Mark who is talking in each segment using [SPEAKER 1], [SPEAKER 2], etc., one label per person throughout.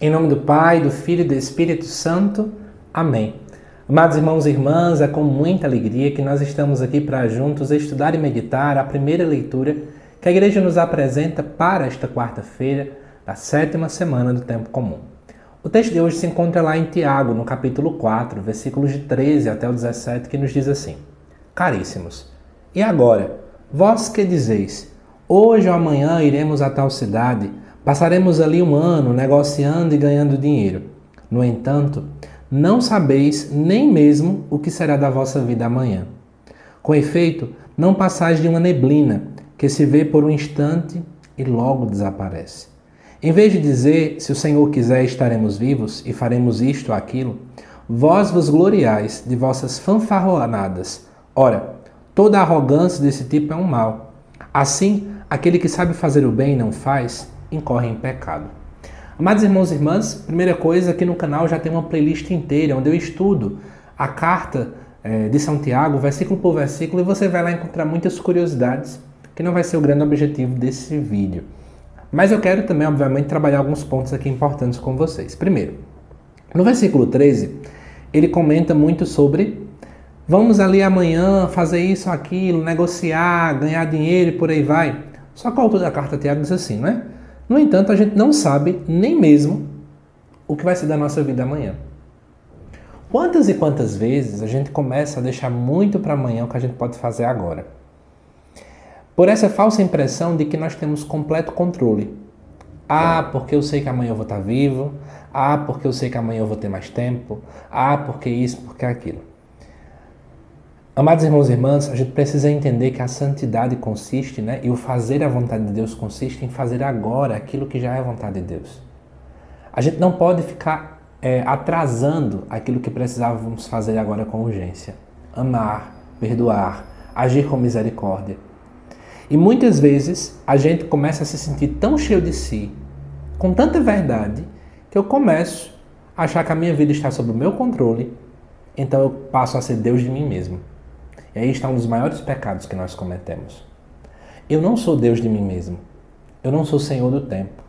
[SPEAKER 1] Em nome do Pai, do Filho e do Espírito Santo. Amém. Amados irmãos e irmãs, é com muita alegria que nós estamos aqui para juntos estudar e meditar a primeira leitura que a Igreja nos apresenta para esta quarta-feira da 7ª semana do Tempo Comum. O texto de hoje se encontra lá em Tiago, no capítulo 4, versículos de 13 até o 17, que nos diz assim: Caríssimos, e agora, vós que dizeis, hoje ou amanhã iremos a tal cidade, passaremos ali um ano negociando e ganhando dinheiro. No entanto, não sabeis nem mesmo o que será da vossa vida amanhã. Com efeito, não passais de uma neblina, que se vê por um instante e logo desaparece. Em vez de dizer, se o Senhor quiser estaremos vivos e faremos isto ou aquilo, vós vos gloriais de vossas fanfarronadas. Ora, toda arrogância desse tipo é um mal. Assim, aquele que sabe fazer o bem e não faz, incorre em pecado. Amados irmãos e irmãs, primeira coisa, aqui no canal já tem uma playlist inteira, onde eu estudo a carta de São Tiago, versículo por versículo, e você vai lá encontrar muitas curiosidades, que não vai ser o grande objetivo desse vídeo. Mas eu quero também, obviamente, trabalhar alguns pontos aqui importantes com vocês. Primeiro, no versículo 13, ele comenta muito sobre vamos ali amanhã fazer isso, aquilo, negociar, ganhar dinheiro e por aí vai. Só que o autor da carta Tiago diz assim, não é? No entanto, a gente não sabe nem mesmo o que vai ser da nossa vida amanhã. Quantas e quantas vezes a gente começa a deixar muito para amanhã o que a gente pode fazer agora? Por essa falsa impressão de que nós temos completo controle. Ah, porque eu sei que amanhã eu vou estar vivo. Ah, porque eu sei que amanhã eu vou ter mais tempo. Ah, porque isso, porque aquilo. Amados irmãos e irmãs, a gente precisa entender que a santidade consiste, e o fazer a vontade de Deus consiste em fazer agora aquilo que já é a vontade de Deus. A gente não pode ficar atrasando aquilo que precisávamos fazer agora com urgência. Amar, perdoar, agir com misericórdia. E muitas vezes a gente começa a se sentir tão cheio de si, com tanta verdade, que eu começo a achar que a minha vida está sob o meu controle, então eu passo a ser Deus de mim mesmo. E aí está um dos maiores pecados que nós cometemos. Eu não sou Deus de mim mesmo. Eu não sou Senhor do tempo.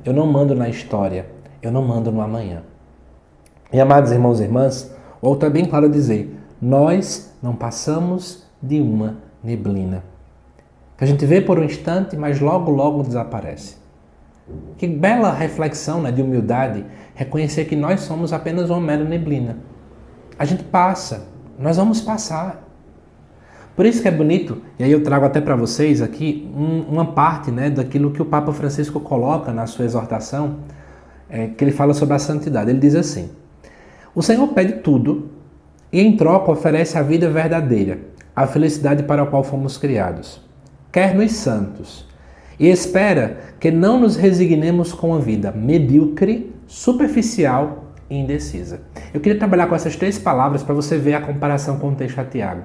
[SPEAKER 1] Eu não mando na história. Eu não mando no amanhã. E amados irmãos e irmãs, o autor é bem claro a dizer, nós não passamos de uma neblina. Que a gente vê por um instante, mas logo, logo desaparece. Que bela reflexão, de humildade, reconhecer que nós somos apenas uma mera neblina. A gente passa, nós vamos passar. Por isso que é bonito, e aí eu trago até para vocês aqui uma parte daquilo que o Papa Francisco coloca na sua exortação, que ele fala sobre a santidade. Ele diz assim, o Senhor pede tudo e em troca oferece a vida verdadeira, a felicidade para a qual fomos criados. Quer-nos santos e espera que não nos resignemos com a vida medíocre, superficial e indecisa. Eu queria trabalhar com essas 3 palavras para você ver a comparação com o texto de Tiago.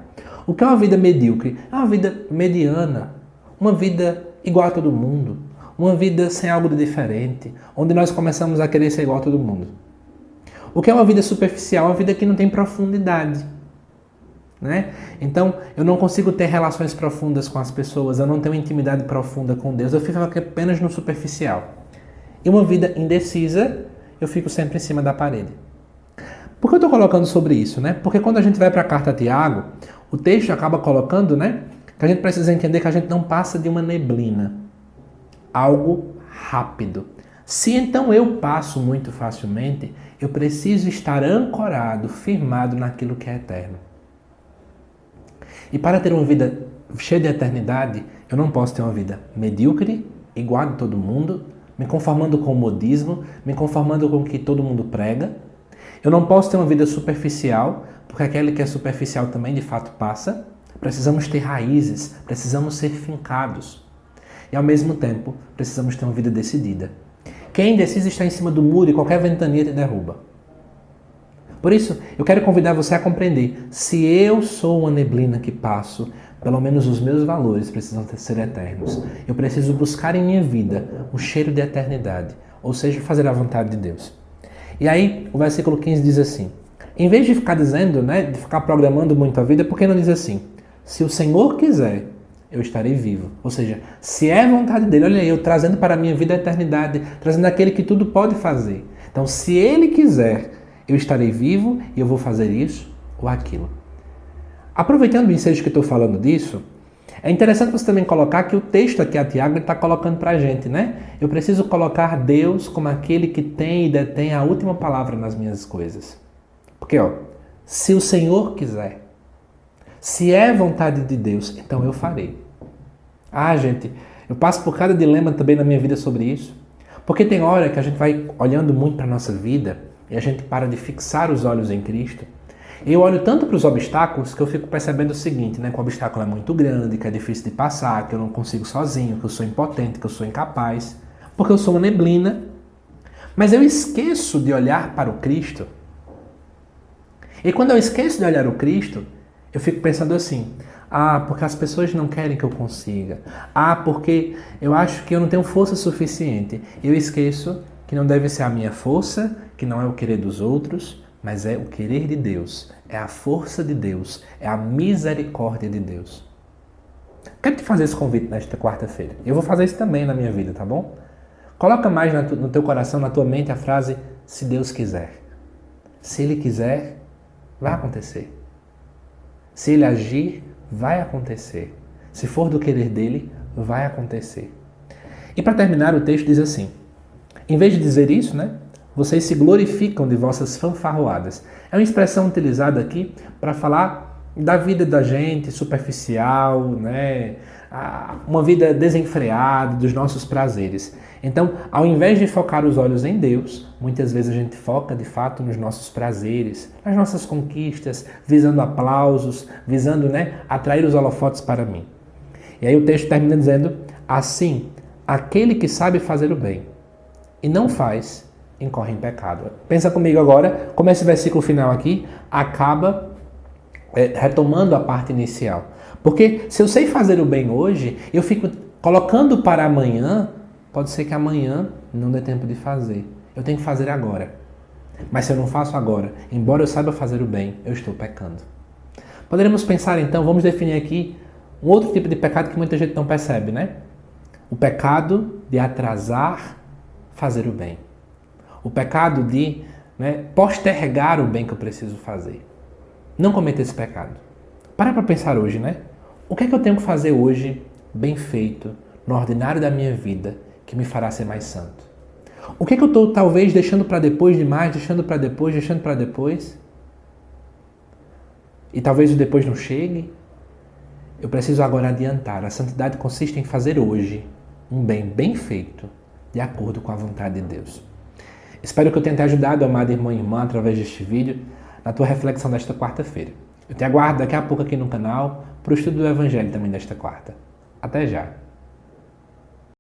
[SPEAKER 1] O que é uma vida medíocre? É uma vida mediana, uma vida igual a todo mundo, uma vida sem algo de diferente, onde nós começamos a querer ser igual a todo mundo. O que é uma vida superficial? Uma vida que não tem profundidade. Então, eu não consigo ter relações profundas com as pessoas, eu não tenho intimidade profunda com Deus, eu fico apenas no superficial. E uma vida indecisa, eu fico sempre em cima da parede. Por que eu estou colocando sobre isso? Porque quando a gente vai para a carta a Tiago, o texto acaba colocando que a gente precisa entender que a gente não passa de uma neblina. Algo rápido. Se então eu passo muito facilmente, eu preciso estar ancorado, firmado naquilo que é eterno. E para ter uma vida cheia de eternidade, eu não posso ter uma vida medíocre, igual a de todo mundo, me conformando com o modismo, me conformando com o que todo mundo prega. Eu não posso ter uma vida superficial, porque aquele que é superficial também de fato passa. Precisamos ter raízes, precisamos ser fincados. E ao mesmo tempo, precisamos ter uma vida decidida. Quem é indeciso está em cima do muro e qualquer ventania te derruba. Por isso, eu quero convidar você a compreender, se eu sou uma neblina que passo, pelo menos os meus valores precisam ser eternos. Eu preciso buscar em minha vida um cheiro de eternidade, ou seja, fazer a vontade de Deus. E aí, o versículo 15 diz assim, em vez de ficar dizendo, de ficar programando muito a vida, por que não diz assim? Se o Senhor quiser, eu estarei vivo. Ou seja, se é vontade dele, olha aí, eu trazendo para a minha vida a eternidade, trazendo aquele que tudo pode fazer, Então, se Ele quiser, eu estarei vivo e eu vou fazer isso ou aquilo. Aproveitando o ensejo que eu estou falando disso, é interessante você também colocar que o texto aqui, a Tiago, está colocando para a gente, né? Eu preciso colocar Deus como aquele que tem e detém a última palavra nas minhas coisas. Porque, se o Senhor quiser, se é vontade de Deus, então eu farei. Gente, eu passo por cada dilema também na minha vida sobre isso. Porque tem hora que a gente vai olhando muito para a nossa vida e a gente para de fixar os olhos em Cristo. Eu olho tanto para os obstáculos que eu fico percebendo o seguinte, né? Que o obstáculo é muito grande, que é difícil de passar, que eu não consigo sozinho, que eu sou impotente, que eu sou incapaz, porque eu sou uma neblina. Mas eu esqueço de olhar para o Cristo. E quando eu esqueço de olhar o Cristo, eu fico pensando assim, porque as pessoas não querem que eu consiga. Porque eu acho que eu não tenho força suficiente. Eu esqueço que não deve ser a minha força, que não é o querer dos outros, mas é o querer de Deus, é a força de Deus, é a misericórdia de Deus. Quero te fazer esse convite nesta quarta-feira. Eu vou fazer isso também na minha vida, tá bom? Coloca mais no teu coração, na tua mente a frase, se Deus quiser. Se Ele quiser, vai acontecer. Se Ele agir, vai acontecer. Se for do querer dele, vai acontecer. E para terminar, o texto diz assim, em vez de dizer isso, né? Vocês se glorificam de vossas fanfarroadas. É uma expressão utilizada aqui para falar da vida da gente, superficial, né? Uma vida desenfreada, dos nossos prazeres. Então, ao invés de focar os olhos em Deus, muitas vezes a gente foca de fato nos nossos prazeres, nas nossas conquistas, visando aplausos, visando, né, atrair os holofotes para mim. E aí o texto termina dizendo, assim, aquele que sabe fazer o bem e não faz, incorre em pecado. Pensa comigo agora, como esse versículo final aqui acaba retomando a parte inicial. Porque se eu sei fazer o bem hoje, eu fico colocando para amanhã, pode ser que amanhã não dê tempo de fazer. Eu tenho que fazer agora. Mas se eu não faço agora, embora eu saiba fazer o bem, eu estou pecando. Poderemos pensar então, vamos definir aqui um outro tipo de pecado que muita gente não percebe, né? O pecado de atrasar fazer o bem. O pecado de postergar o bem que eu preciso fazer. Não cometa esse pecado. Para pensar hoje, né? O que é que eu tenho que fazer hoje, bem feito, no ordinário da minha vida, que me fará ser mais santo? O que é que eu estou talvez deixando para depois demais, deixando para depois? E talvez o depois não chegue? Eu preciso agora adiantar. A santidade consiste em fazer hoje um bem bem feito, de acordo com a vontade de Deus. Espero que eu tenha te ajudado, amada irmã e irmã, através deste vídeo, na tua reflexão desta quarta-feira. Eu te aguardo daqui a pouco aqui no canal para o estudo do Evangelho também desta quarta. Até já!